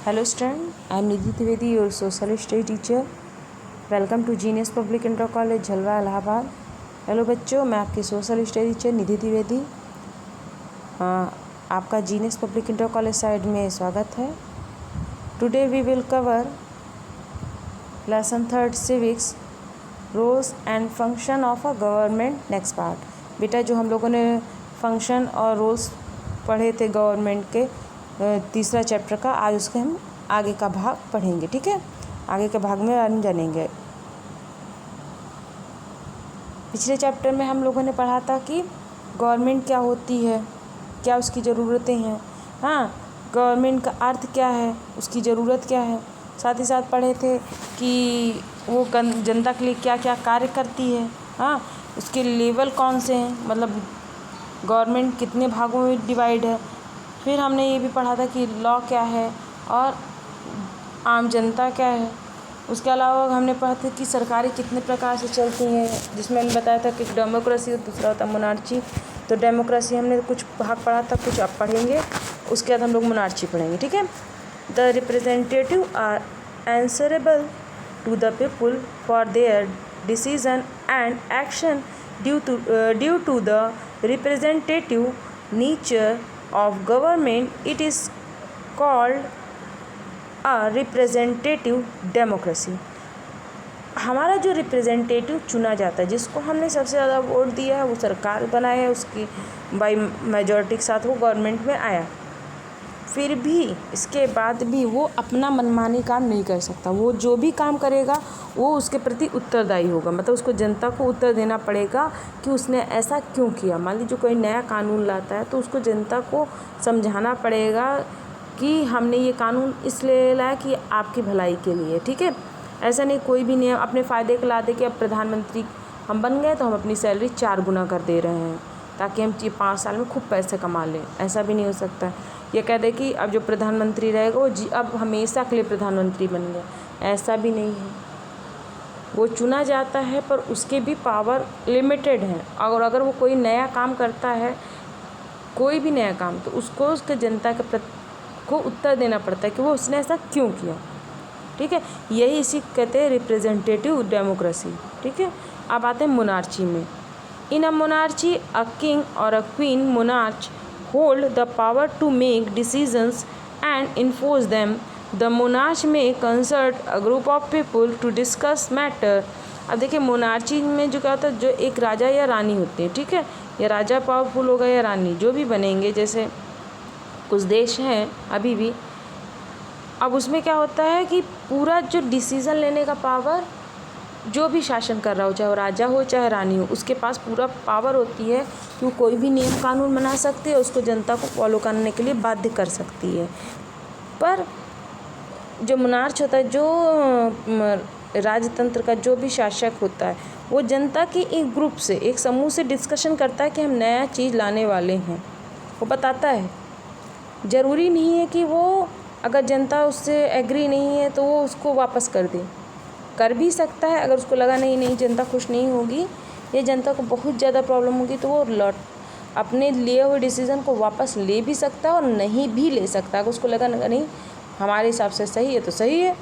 Hello student, I am Nidhi Trivedi, your social study teacher. Welcome to Genius Public Inter College Jhalwa Allahabad. Hello बच्चों, मैं आपकी social study teacher Nidhi Dwivedi. आपका Genius Public Inter College site में स्वागत है। Today we will cover lesson 3 civics roles and function of a government next part. बेटा जो हम लोगों ने फंक्शन और रोल्स पढ़े थे गवर्नमेंट के तीसरा चैप्टर का, आज उसके हम आगे का भाग पढ़ेंगे। ठीक है, आगे के भाग में हम जानेंगे। पिछले चैप्टर में हम लोगों ने पढ़ा था कि गवर्नमेंट क्या होती है, क्या उसकी ज़रूरतें हैं। हाँ, गवर्नमेंट का अर्थ क्या है, उसकी ज़रूरत क्या है। साथ ही साथ पढ़े थे कि वो जनता के लिए क्या क्या कार्य करती है। हाँ, उसके लेवल कौन से हैं, मतलब गवर्नमेंट कितने भागों में डिवाइड है। फिर हमने ये भी पढ़ा था कि लॉ क्या है और आम जनता क्या है। उसके अलावा हमने पढ़ा था कि सरकारें कितने प्रकार से चलती हैं, जिसमें हमने बताया था कि डेमोक्रेसी और दूसरा होता है मोनार्ची। तो डेमोक्रेसी हमने कुछ भाग पढ़ा था, कुछ अब पढ़ेंगे। उसके बाद हम लोग मोनार्ची पढ़ेंगे। ठीक है। The representative are answerable to the people for their decision and action due to the representative nature of government, it is called a representative democracy। हमारा जो रिप्रेजेंटेटिव चुना जाता है, जिसको हमने सबसे ज़्यादा वोट दिया है, वो सरकार बनाए है, उसकी बाई मेजॉरिटी के साथ वो गवर्नमेंट में आया। फिर भी इसके बाद भी वो अपना मनमानी काम नहीं कर सकता। वो जो भी काम करेगा वो उसके प्रति उत्तरदायी होगा, मतलब उसको जनता को उत्तर देना पड़ेगा कि उसने ऐसा क्यों किया। मान लीजिए कोई नया कानून लाता है तो उसको जनता को समझाना पड़ेगा कि हमने ये कानून इसलिए लाया कि आपकी भलाई के लिए। ठीक है, ऐसा नहीं कोई भी नियम अपने फ़ायदे के ला दे कि अब प्रधानमंत्री हम बन गए तो हम अपनी सैलरी 4 गुना कर दे रहे हैं ताकि हम 5 साल में खूब पैसे कमा लें। ऐसा भी नहीं हो सकता। ये कह दे कि अब जो प्रधानमंत्री रहेगा वो अब हमेशा के लिए प्रधानमंत्री बन गए, ऐसा भी नहीं है। वो चुना जाता है पर उसके भी पावर लिमिटेड हैं। और अगर वो कोई नया काम करता है, कोई भी नया काम, तो उसको उसके जनता के को उत्तर देना पड़ता है कि वो उसने ऐसा क्यों किया। ठीक है, यही इसी कहते हैं रिप्रेजेंटेटिव डेमोक्रेसी। ठीक है, अब आते हैं मोनार्ची में। इन अ मोनार्ची अ किंग और a queen monarch hold the power to make decisions and enforce them. The monarch may consult a group of people to discuss matter। अब देखिए मोनार्ची में जो क्या होता है, जो एक राजा या रानी होती है। ठीक है, या राजा पावरफुल होगा या रानी, जो भी बनेंगे, जैसे कुछ देश हैं अभी भी। अब उसमें क्या होता है कि पूरा जो डिसीज़न लेने का पावर जो भी शासन कर रहा हो, चाहे वो राजा हो चाहे रानी हो, उसके पास पूरा पावर होती है कि वो कोई भी नियम कानून बना सकती है, उसको जनता को फॉलो करने के लिए बाध्य कर सकती है। पर जो मोनार्च होता है, जो राजतंत्र का जो भी शासक होता है, वो जनता के एक ग्रुप से, एक समूह से डिस्कशन करता है कि हम नया चीज़ लाने वाले हैं। वो बताता है, ज़रूरी नहीं है कि वो अगर जनता उससे एग्री नहीं है तो वो उसको वापस कर भी सकता है। अगर उसको लगा नहीं जनता खुश नहीं होगी या जनता को बहुत ज़्यादा प्रॉब्लम होगी तो वो अपने लिए हुए डिसीज़न को वापस ले भी सकता है और नहीं भी ले सकता। अगर उसको लगा नहीं हमारे हिसाब से सही है तो सही है।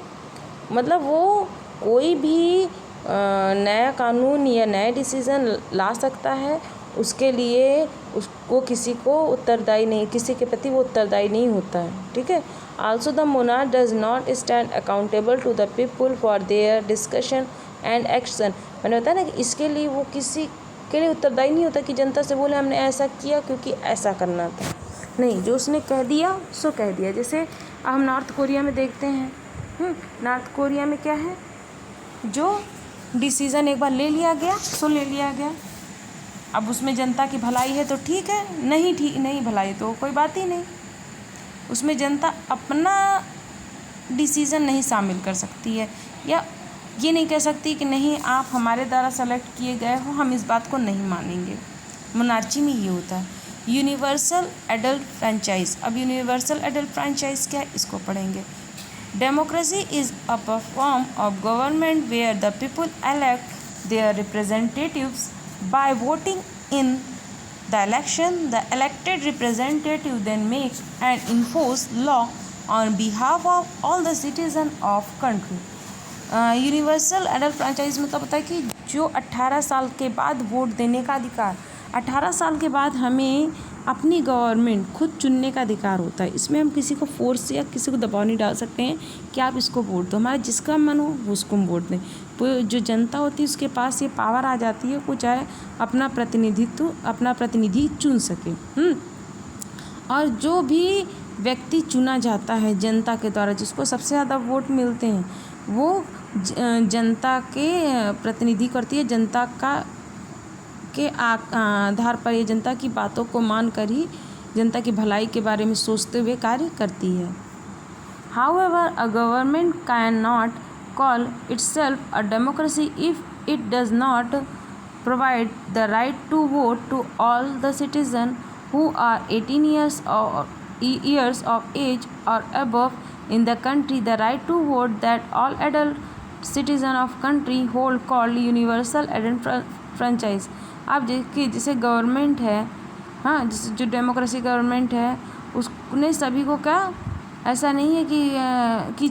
मतलब वो कोई भी नया कानून या नया डिसीज़न ला सकता है, उसके लिए उसको किसी को उत्तरदायी नहीं, किसी के प्रति वो उत्तरदायी नहीं होता है। ठीक है। Also the monarch does not stand accountable to the people for their discussion and action। मैंने बताया ना कि इसके लिए वो किसी के लिए उत्तरदायी नहीं होता कि जनता से बोले हमने ऐसा किया क्योंकि ऐसा करना था। नहीं, जो उसने कह दिया सो कह दिया। जैसे हम नॉर्थ कोरिया में देखते हैं। नॉर्थ कोरिया में क्या है, जो डिसीज़न एक बार ले लिया गया सो ले लिया गया। अब उसमें जनता की भलाई है तो ठीक है, नहीं भलाई तो कोई बात ही नहीं। उसमें जनता अपना डिसीज़न नहीं शामिल कर सकती है, या ये नहीं कह सकती कि नहीं आप हमारे द्वारा सेलेक्ट किए गए हो, हम इस बात को नहीं मानेंगे। मोनार्ची में ये होता है। Universal adult franchise. अब यूनिवर्सल एडल्ट फ्रेंचाइज क्या है, इसको पढ़ेंगे। Democracy is a form of government where the people elect their representatives by voting in the election. The elected representative then makes and enforce law on behalf of all the citizen of country. Universal adult franchise मतलब होता है कि जो 18 साल के बाद vote देने का अधिकार, 18 साल के बाद हमें अपनी गवर्नमेंट खुद चुनने का अधिकार होता है। इसमें हम किसी को फोर्स या किसी को दबाव नहीं डाल सकते हैं कि आप इसको वोट दो, हमारा जिसका मन हो वो उसको हम वोट दें। तो जो जनता होती है उसके पास ये पावर आ जाती है, वो चाहे अपना प्रतिनिधि चुन सके। और जो भी व्यक्ति चुना जाता है जनता के द्वारा, जिसको सबसे ज़्यादा वोट मिलते हैं, वो जनता के प्रतिनिधि करती है, जनता के आधार पर ये जनता की बातों को मान कर ही जनता की भलाई के बारे में सोचते हुए कार्य करती है। However, a government cannot call itself a democracy if it does not provide the right to vote to all the citizens who are 18 years of age or above in the country. The right to vote that all adult citizens of country hold called universal adult franchise। आप देखिए जैसे government है, हाँ, जैसे जो democracy government है उसने सभी को क्या, ऐसा नहीं है कि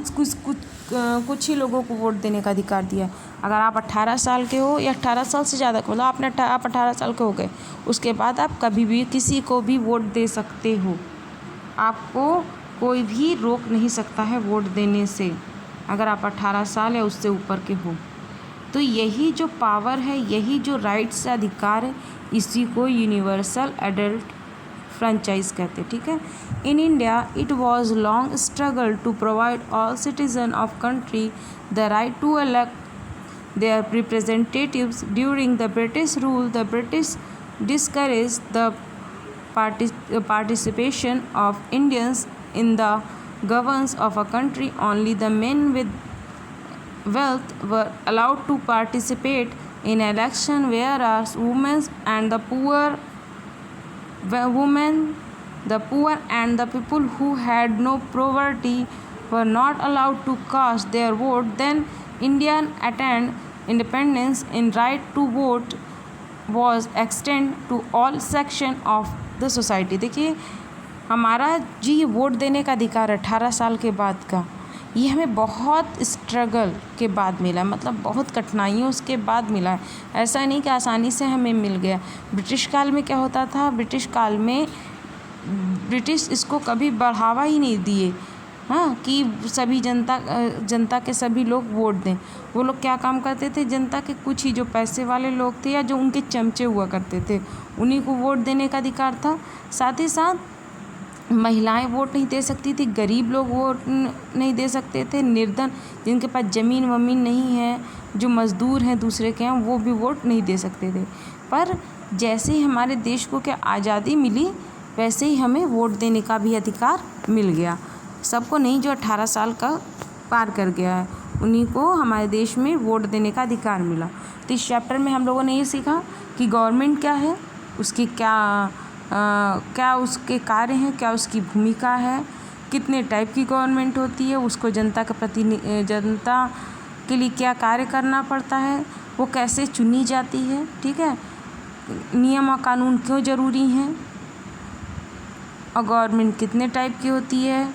कुछ ही लोगों को वोट देने का अधिकार दिया। अगर आप 18 साल के हो या 18 साल से ज़्यादा मतलब आप 18 साल के हो गए, उसके बाद आप कभी भी किसी को भी वोट दे सकते हो। आपको कोई भी रोक नहीं सकता है वोट देने से, अगर आप 18 साल या उससे ऊपर के हो। तो यही जो पावर है, यही जो राइट्स से अधिकार है, इसी को यूनिवर्सल एडल्ट फ्रेंचाइज कहते हैं। ठीक है। In India it was long struggle to provide all citizen of country the right to elect their representatives during the British rule. The British discouraged the participation of Indians in the governance of a country. Only the men with wealth were allowed to participate in election, whereas women and the poor and the people who had no poverty were not allowed to cast their vote. Then Indian attained independence and right to vote was extended to all section of the society। देखिए हमारा जी vote देने का अधिकार 18 साल के बाद का, ये हमें बहुत स्ट्रगल के बाद मिला, मतलब बहुत कठिनाइयों उसके बाद मिला है। ऐसा नहीं कि आसानी से हमें मिल गया। ब्रिटिश काल में क्या होता था, ब्रिटिश काल में ब्रिटिश इसको कभी बढ़ावा ही नहीं दिए, हाँ, कि सभी जनता के सभी लोग वोट दें। वो लोग क्या काम करते थे, जनता के कुछ ही जो पैसे वाले लोग थे या जो उनके चमचे हुआ करते थे, उन्हीं को वोट देने का अधिकार था। साथ ही साथ महिलाएं वोट नहीं दे सकती थी, गरीब लोग वोट नहीं दे सकते थे, निर्धन जिनके पास ज़मीन वमीन नहीं है, जो मज़दूर हैं दूसरे के यहाँ, वो भी वोट नहीं दे सकते थे। पर जैसे ही हमारे देश को क्या आज़ादी मिली, वैसे ही हमें वोट देने का भी अधिकार मिल गया। सबको नहीं, जो 18 साल का पार कर गया है उन्हीं को हमारे देश में वोट देने का अधिकार मिला। तो इस चैप्टर में हम लोगों ने ये सीखा कि गवर्नमेंट क्या है, उसकी क्या उसके कार्य हैं, क्या उसकी भूमिका है, कितने टाइप की गवर्नमेंट होती है, उसको जनता के लिए क्या कार्य करना पड़ता है, वो कैसे चुनी जाती है, ठीक है, नियम और कानून क्यों ज़रूरी हैं, और गवर्नमेंट कितने टाइप की होती है,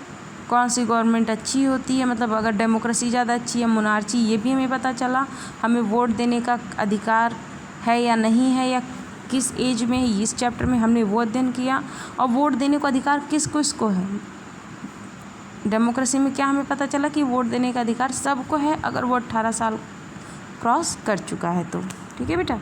कौन सी गवर्नमेंट अच्छी होती है, मतलब अगर डेमोक्रेसी ज़्यादा अच्छी है, मोनार्ची, ये भी हमें पता चला। हमें वोट देने का अधिकार है या नहीं है, या किस एज में, इस चैप्टर में हमने वो अध्ययन किया। और वोट देने को अधिकार किसको है, डेमोक्रेसी में क्या हमें पता चला कि वोट देने का अधिकार सबको है, अगर वो 18 साल क्रॉस कर चुका है तो। ठीक है बेटा।